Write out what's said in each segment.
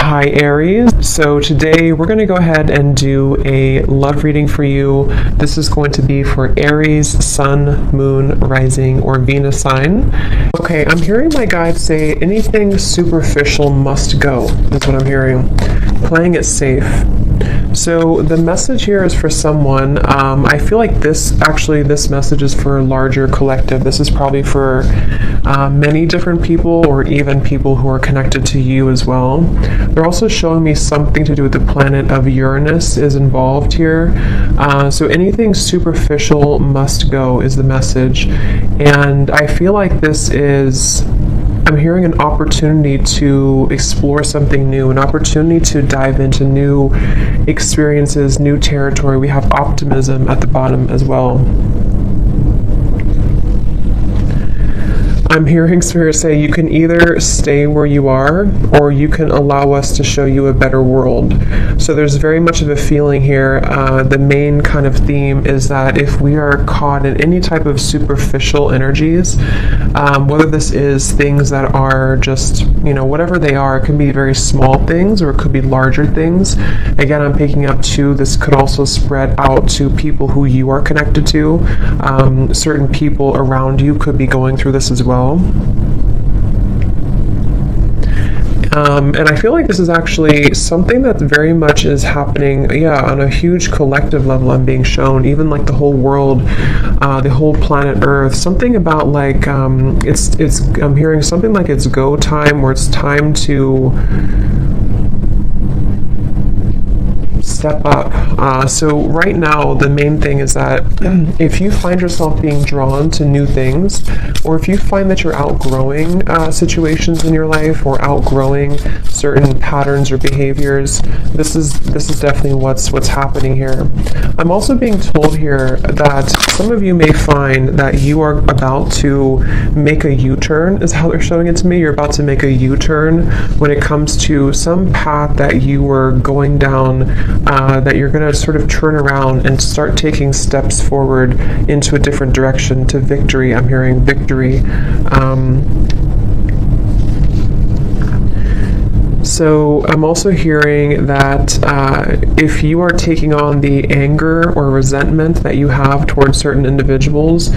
Hi Aries, so today we're going to go ahead and do a love reading for you. This is going to be for Aries, Sun, Moon, Rising, or Venus sign. Okay, I'm hearing my guides say anything superficial must go, is what I'm hearing. Playing it safe. So the message here is for someone. I feel like this message is for a larger collective. This is probably for many different people, or even people who are connected to you as well. They're also showing me something to do with the planet of Uranus is involved here. So anything superficial must go is the message. And I feel like I'm hearing an opportunity to explore something new, an opportunity to dive into new experiences, new territory. We have optimism at the bottom as well. I'm hearing Spirit say you can either stay where you are, or you can allow us to show you a better world. So there's very much of a feeling here. The main kind of theme is that if we are caught in any type of superficial energies, whether this is things that are just, whatever they are, it can be very small things or it could be larger things. Again, I'm picking up too, this could also spread out to people who you are connected to. Certain people around you could be going through this as well. And I feel like this is actually something that very much is happening, on a huge collective level. I'm being shown, even like the whole world, the whole planet Earth. Something about like I'm hearing something like it's go time, or it's time to step up. So right now, the main thing is that if you find yourself being drawn to new things, or if you find that you're outgrowing situations in your life, or outgrowing certain patterns or behaviors, this is definitely what's happening here. I'm also being told here that some of you may find that you are about to make a U-turn, is how they're showing it to me. You're about to make a U-turn when it comes to some path that you were going down, that you're going to sort of turn around and start taking steps forward into a different direction, to victory. I'm hearing victory. So I'm also hearing that if you are taking on the anger or resentment that you have towards certain individuals,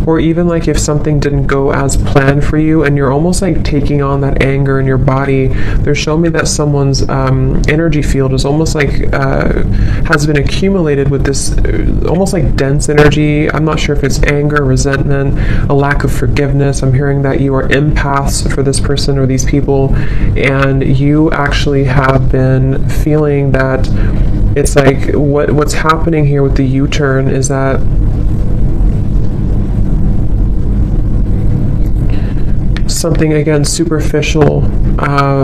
or even like if something didn't go as planned for you and you're almost like taking on that anger in your body, they're showing me that someone's energy field is almost like has been accumulated with this almost like dense energy. I'm not sure if it's anger, resentment, a lack of forgiveness. I'm hearing that you are empaths for this person or these people, and you actually have been feeling that it's like what's happening here with the U-turn is that something, again, superficial,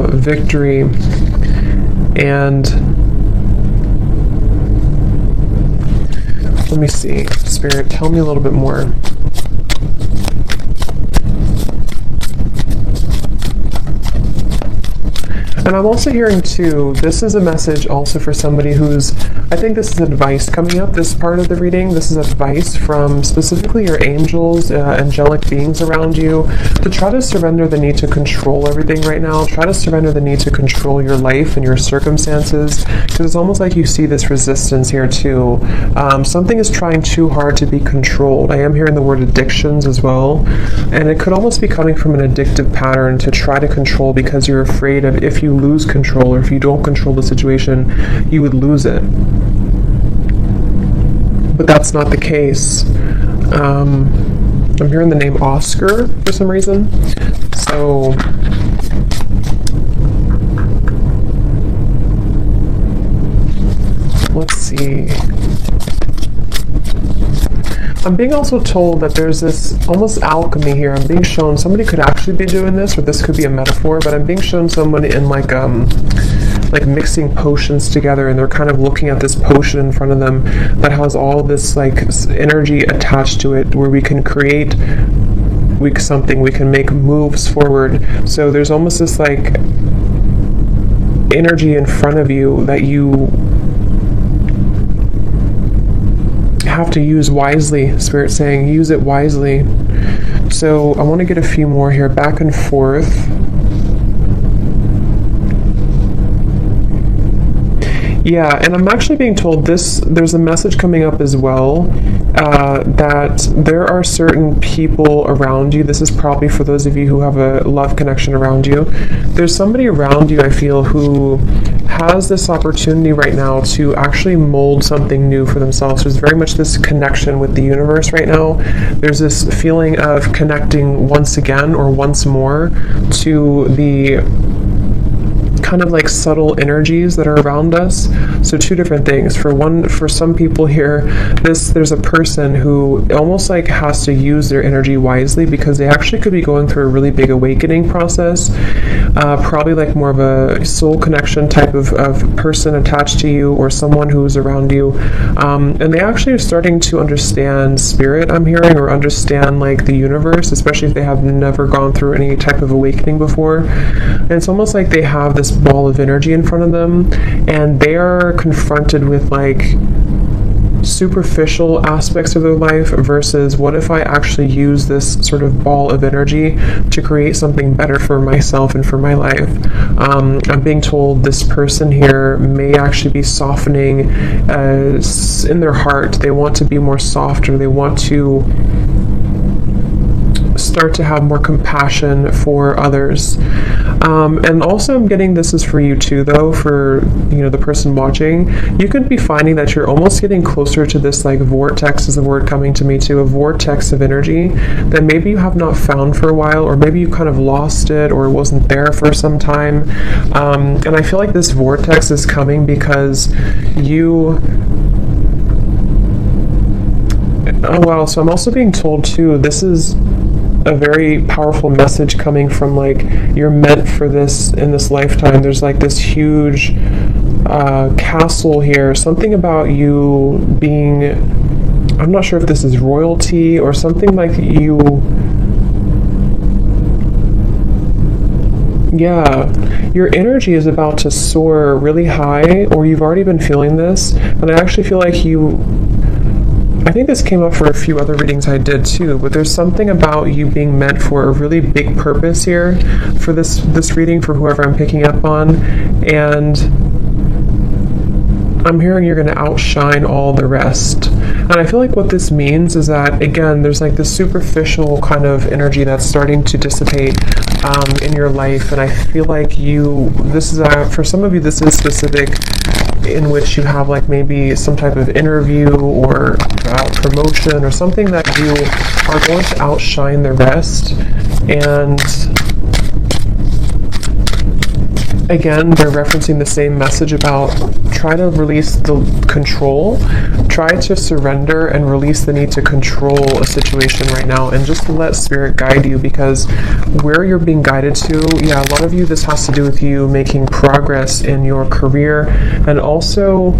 victory, and let me see, Spirit, tell me a little bit more. And I'm also hearing too, this is a message also for somebody who's, I think this is advice coming up, this part of the reading. This is advice from specifically your angels, angelic beings around you, to try to surrender the need to control everything right now. Try to surrender the need to control your life and your circumstances, because it's almost like you see this resistance here too. Something is trying too hard to be controlled. I am hearing the word addictions as well, and it could almost be coming from an addictive pattern to try to control, because you're afraid of if you lose control, or if you don't control the situation, you would lose it. But that's not the case. I'm hearing the name Oscar for some reason. So let's see. I'm being also told that there's this almost alchemy here. I'm being shown somebody could actually be doing this, or this could be a metaphor, but I'm being shown somebody in like mixing potions together, and they're kind of looking at this potion in front of them that has all this like energy attached to it, where we can create something, we can make moves forward. So there's almost this like energy in front of you that you have to use wisely. Spirit saying use it wisely. So I want to get a few more here, back and forth. Yeah, and I'm actually being told there's a message coming up as well, that there are certain people around you. This is probably for those of you who have a love connection around you. There's somebody around you, I feel, who has this opportunity right now to actually mold something new for themselves. There's very much this connection with the universe right now. There's this feeling of connecting once again or once more to the kind of like subtle energies that are around us. So two different things. For some people here, there's a person who almost like has to use their energy wisely because they actually could be going through a really big awakening process, probably like more of a soul connection type of person attached to you or someone who's around you, and they actually are starting to understand spirit, I'm hearing, or understand like the universe, especially if they have never gone through any type of awakening before. And it's almost like they have this ball of energy in front of them, and they are confronted with like superficial aspects of their life versus what if I actually use this sort of ball of energy to create something better for myself and for my life. I'm being told this person here may actually be softening in their heart. They want to be more soft, or they want to start to have more compassion for others. And also I'm getting this is for you too, though, for the person watching. You could be finding that you're almost getting closer to this like vortex is the word coming to me too, a vortex of energy that maybe you have not found for a while, or maybe you kind of lost it or it wasn't there for some time. And I feel like this vortex is coming because so I'm also being told too, this is a very powerful message coming from like you're meant for this in this lifetime. There's like this huge castle here, something about you being, I'm not sure if this is royalty or something like you. Yeah, your energy is about to soar really high, or you've already been feeling this, and I actually feel like I think this came up for a few other readings I did too, but there's something about you being meant for a really big purpose here for this reading, for whoever I'm picking up on, and I'm hearing you're going to outshine all the rest. And I feel like what this means is that, again, there's like this superficial kind of energy that's starting to dissipate in your life, and I feel like this is for some of you, this is specific, in which you have like maybe some type of interview or promotion or something that you are going to outshine the rest. And again, they're referencing the same message about try to release the control, try to surrender and release the need to control a situation right now, and just let spirit guide you, because where you're being guided to, a lot of you, this has to do with you making progress in your career, and also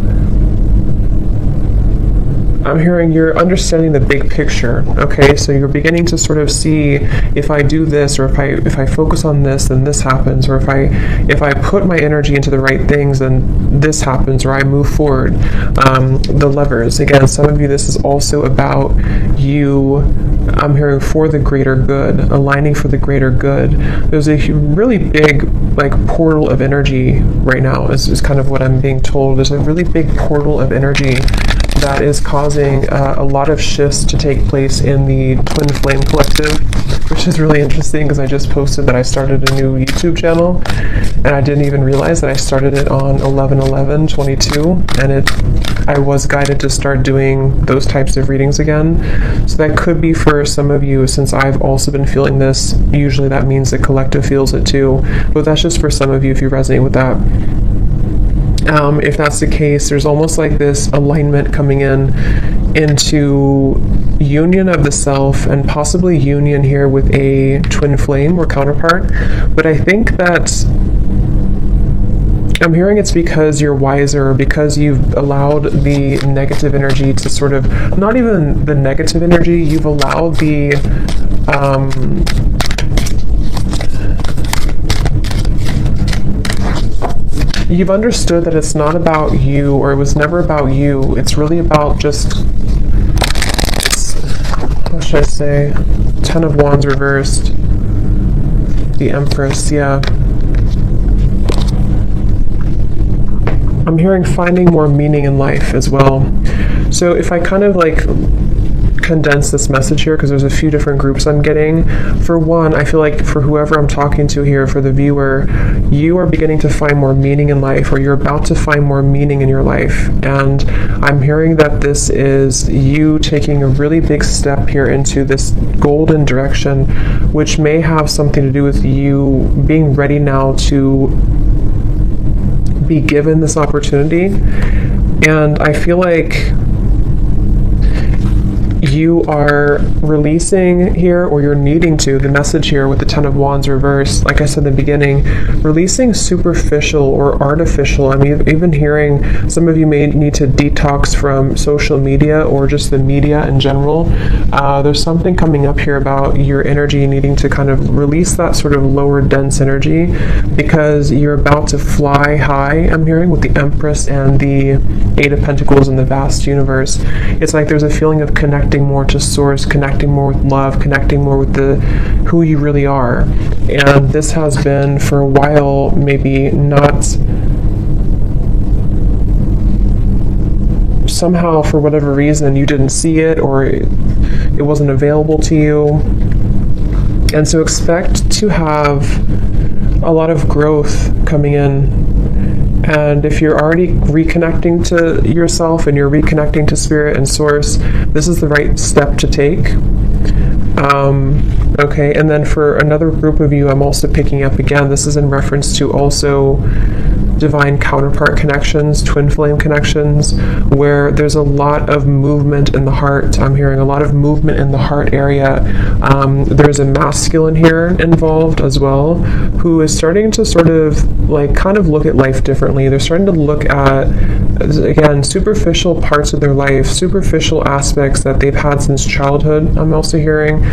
I'm hearing you're understanding the big picture. Okay, so you're beginning to sort of see, if I do this, or if I focus on this, then this happens, or if I put my energy into the right things, then this happens, or I move forward. The levers, again, some of you, this is also about you, I'm hearing, for the greater good, aligning for the greater good. There's a really big like portal of energy right now, is kind of what I'm being told. There's a really big portal of energy that is causing a lot of shifts to take place in the Twin Flame Collective, which is really interesting because I just posted that I started a new YouTube channel, and I didn't even realize that I started it on 11/11/22, and I was guided to start doing those types of readings again. So that could be for some of you, since I've also been feeling this. Usually that means the collective feels it too, but that's just for some of you if you resonate with that. If that's the case, there's almost like this alignment coming into union of the self, and possibly union here with a twin flame or counterpart. But I think that I'm hearing it's because you're wiser, because you've allowed the negative energy to sort of, not even the negative energy, you've allowed the you've understood that it's not about you, or it was never about you. It's really about just, what should I say? 10 of Wands reversed. The Empress, yeah. I'm hearing finding more meaning in life as well. So if I kind of like condense this message here, because there's a few different groups I'm getting. For one, I feel like for whoever I'm talking to here, for the viewer, you are beginning to find more meaning in life, or you're about to find more meaning in your life. And I'm hearing that this is you taking a really big step here into this golden direction, which may have something to do with you being ready now to be given this opportunity. And I feel like you are releasing here, or you're needing to, the message here with the Ten of Wands reversed, like I said in the beginning, releasing superficial or artificial. I'm even hearing some of you may need to detox from social media or just the media in general. There's something coming up here about your energy needing to kind of release that sort of lower dense energy, because you're about to fly high, I'm hearing, with the Empress and the Eight of Pentacles in the vast universe. It's like there's a feeling of connecting more to source, connecting more with love, connecting more with who you really are. And this has been for a while maybe not, somehow for whatever reason you didn't see it, or it wasn't available to you. And so expect to have a lot of growth coming in. And if you're already reconnecting to yourself and you're reconnecting to spirit and source, this is the right step to take. Okay, and then for another group of you, I'm also picking up again, this is in reference to also divine counterpart connections, twin flame connections, where there's a lot of movement in the heart. I'm hearing a lot of movement in the heart area. There's a masculine here involved as well, who is starting to sort of like kind of look at life differently. They're starting to look at, again, superficial parts of their life, superficial aspects that they've had since childhood, I'm also hearing.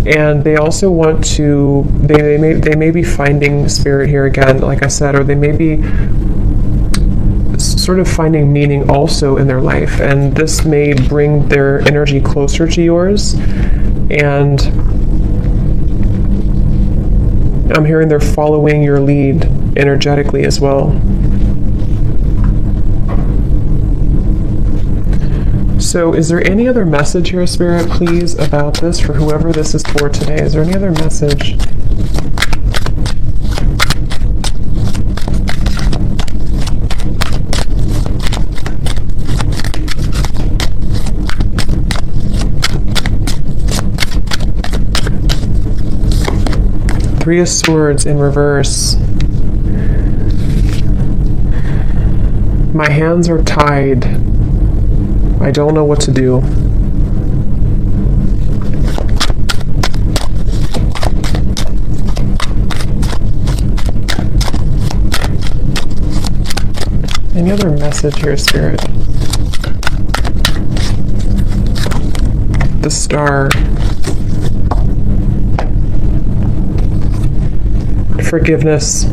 And they also want to, they may be finding spirit here again, like I said, or they may be sort of finding meaning also in their life, and this may bring their energy closer to yours. And I'm hearing they're following your lead energetically as well. So is there any other message here, Spirit, please, about this for whoever this is for today? Is there any other message? Three of Swords in reverse. My hands are tied. I don't know what to do. Any other message here, Spirit? The Star. Forgiveness.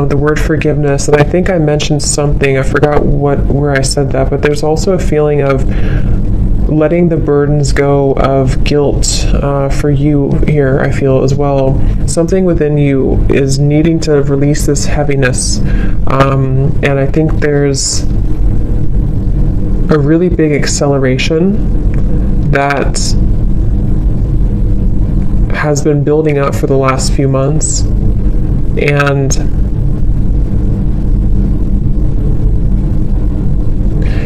The word forgiveness, and I think I mentioned something, I forgot where I said that, but there's also a feeling of letting the burdens go of guilt for you here, I feel as well. Something within you is needing to release this heaviness, and I think there's a really big acceleration that has been building up for the last few months. And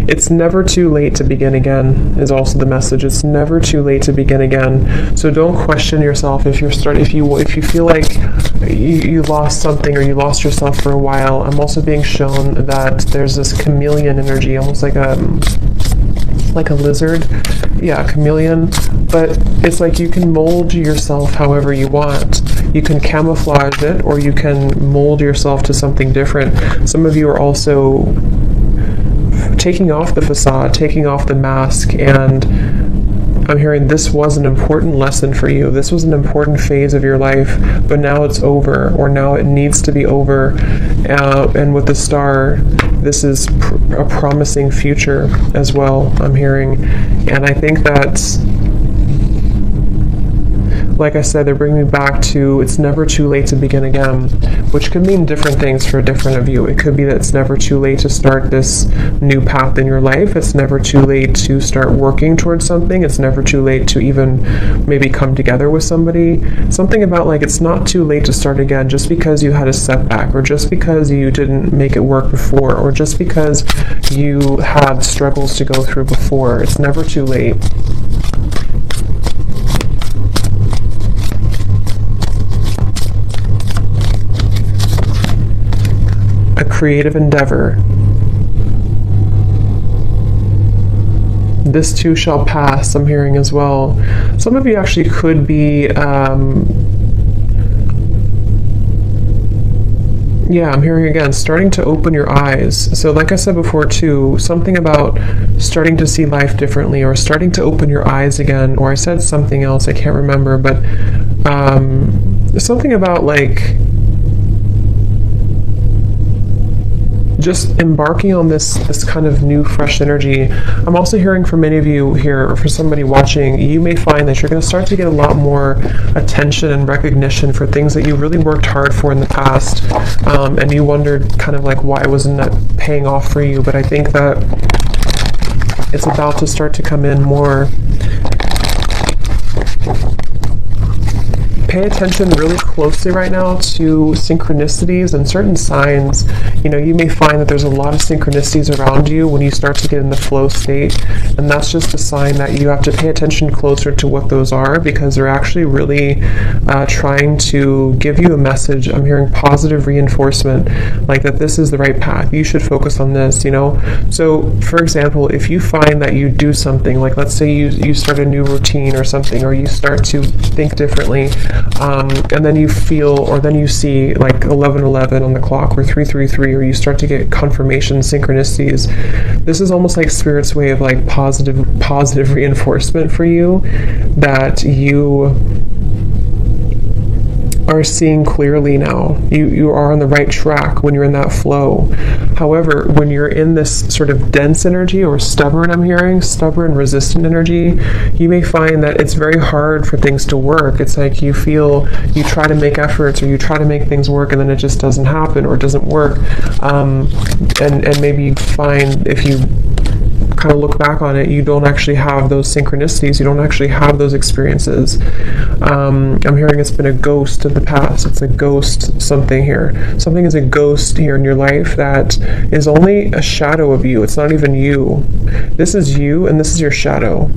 it's never too late to begin again is also the message. It's never too late to begin again. So don't question yourself if you feel like you lost something or you lost yourself for a while. I'm also being shown that there's this chameleon energy, almost like a lizard. Yeah, chameleon. But it's like you can mold yourself however you want. You can camouflage it, or you can mold yourself to something different. Some of you are also taking off the facade, taking off the mask, and I'm hearing this was an important lesson for you. This was an important phase of your life, but now it's over, or now it needs to be over. And with the Star, this is a promising future as well, I'm hearing. And I think that like I said, they're bringing me back to it's never too late to begin again, which could mean different things for different of you. It could be that it's never too late to start this new path in your life. It's never too late to start working towards something. It's never too late to even maybe come together with somebody. Something about like it's not too late to start again just because you had a setback, or just because you didn't make it work before, or just because you had struggles to go through before. It's never too late. A creative endeavor. This too shall pass, I'm hearing as well. Some of you actually could be, yeah, I'm hearing again, starting to open your eyes. So like I said before too, something about starting to see life differently, or starting to open your eyes again, or I said something else, I can't remember, but something about like just embarking on this kind of new fresh energy. I'm also hearing from many of you here, or for somebody watching, you may find that you're going to start to get a lot more attention and recognition for things that you really worked hard for in the past, and you wondered kind of like why wasn't that paying off for you. But I think that it's about to start to come in more. Pay attention really closely right now to synchronicities and certain signs. You know, you may find that there's a lot of synchronicities around you when you start to get in the flow state, and that's just a sign that you have to pay attention closer to what those are, because they're actually really trying to give you a message. I'm hearing positive reinforcement, like that this is the right path. You should focus on this, you know? So, for example, if you find that you do something, like let's say you start a new routine or something, or you start to think differently, and then you feel, or then you see like 11:11 on the clock, or 3:33, or you start to get confirmation synchronicities. This is almost like Spirit's way of like positive reinforcement for you, that you are seeing clearly now. You are on the right track when you're in that flow. However, when you're in this sort of dense energy, or stubborn, I'm hearing, stubborn, resistant energy, you may find that it's very hard for things to work. It's like you feel, you try to make efforts, or you try to make things work, and then it just doesn't happen, or it doesn't work. And maybe you find, if you kind of look back on it, you don't actually have those synchronicities, you don't actually have those experiences. I'm hearing it's been a ghost of the past. It's a ghost something here. Something is a ghost here in your life that is only a shadow of you. It's not even you. This is you, and this is your shadow.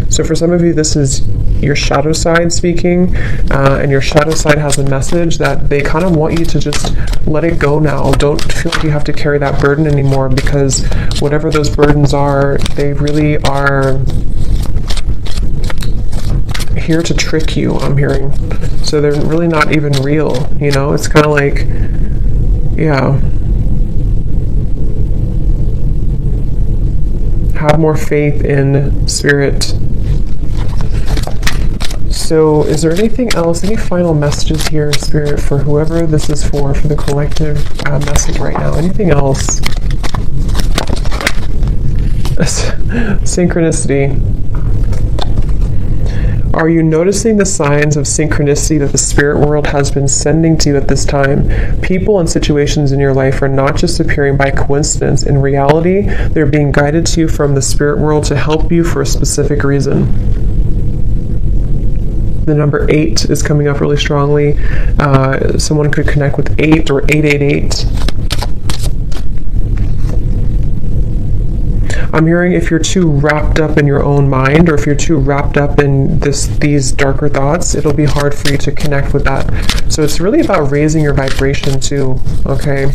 So for some of you, this is your shadow side speaking, and your shadow side has a message that they kind of want you to just let it go now. Don't feel like you have to carry that burden anymore, because whatever those burdens are, they really are here to trick you, I'm hearing. So they're really not even real, you know? It's kind of like, yeah. Have more faith in Spirit. So is there anything else, any final messages here, Spirit, for whoever this is for the collective message right now? Anything else? Synchronicity. Are you noticing the signs of synchronicity that the spirit world has been sending to you at this time? People and situations in your life are not just appearing by coincidence. In reality, they're being guided to you from the spirit world to help you for a specific reason. The number 8 is coming up really strongly. Someone could connect with 8 or 888. I'm hearing if you're too wrapped up in your own mind, or if you're too wrapped up in these darker thoughts, it'll be hard for you to connect with that. So it's really about raising your vibration too, okay?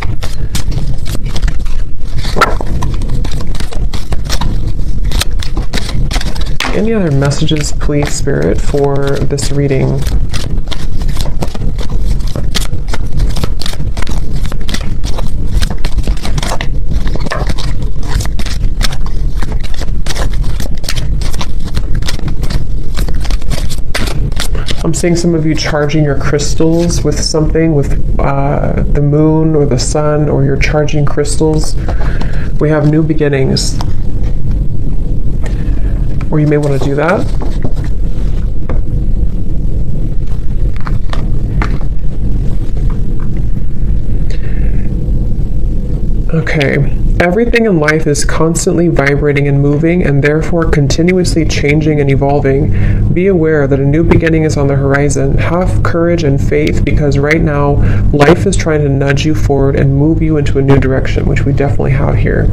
Any other messages, please, Spirit, for this reading? I'm seeing some of you charging your crystals with something, with the moon or the sun, or you're charging crystals. We have new beginnings. Or you may want to do that. Okay, everything in life is constantly vibrating and moving and therefore continuously changing and evolving. Be aware that a new beginning is on the horizon. Have courage and faith because right now life is trying to nudge you forward and move you into a new direction, which we definitely have here.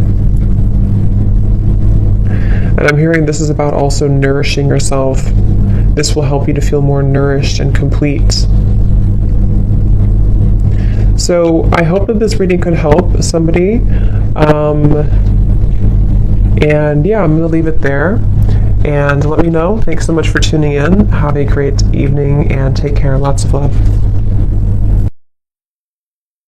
And I'm hearing this is about also nourishing yourself. This will help you to feel more nourished and complete. So I hope that this reading could help somebody. And yeah, I'm going to leave it there. And let me know. Thanks so much for tuning in. Have a great evening and take care. Lots of love.